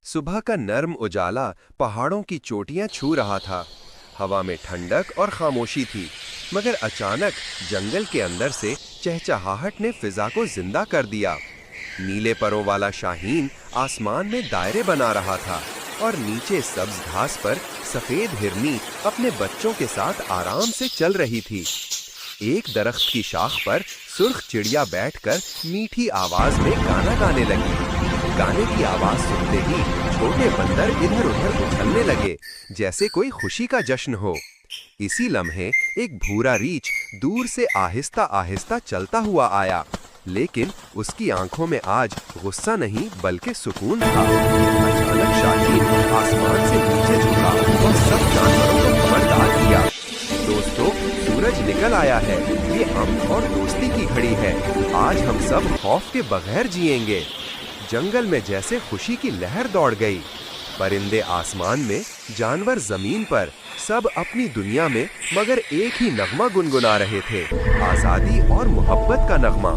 सुबह का नर्म उजाला पहाड़ों की चोटियां छू रहा था। हवा में ठंडक और खामोशी थी, मगर अचानक जंगल के अंदर से चहचहाहट ने फिजा को जिंदा कर दिया। नीले परों वाला शाहीन आसमान में दायरे बना रहा था और नीचे सब्ज घास पर सफेद हिरनी अपने बच्चों के साथ आराम से चल रही थी। एक दरख्त की शाख पर सुर्ख चिड़िया बैठकर मीठी आवाज में गाना गाने लगी। गाने की आवाज सुनते ही छोटे बंदर इधर उधर उछलने लगे, जैसे कोई खुशी का जश्न हो। इसी लम्हे एक भूरा रीछ दूर से आहिस्ता आहिस्ता चलता हुआ आया, लेकिन उसकी आंखों में आज गुस्सा नहीं बल्कि सुकून था। अचानक शाहीन आसमान से नीचे झुका और सब जानवरों को खबरदार किया। दोस्तों, सूरज निकल आया है, ये अमन और दोस्ती की घड़ी है। आज हम सब खौफ के बगैर जिएंगे। जंगल में जैसे खुशी की लहर दौड़ गई। परिंदे आसमान में, जानवर जमीन पर, सब अपनी दुनिया में मगर एक ही नगमा गुनगुना रहे थे, आजादी और मोहब्बत का नगमा।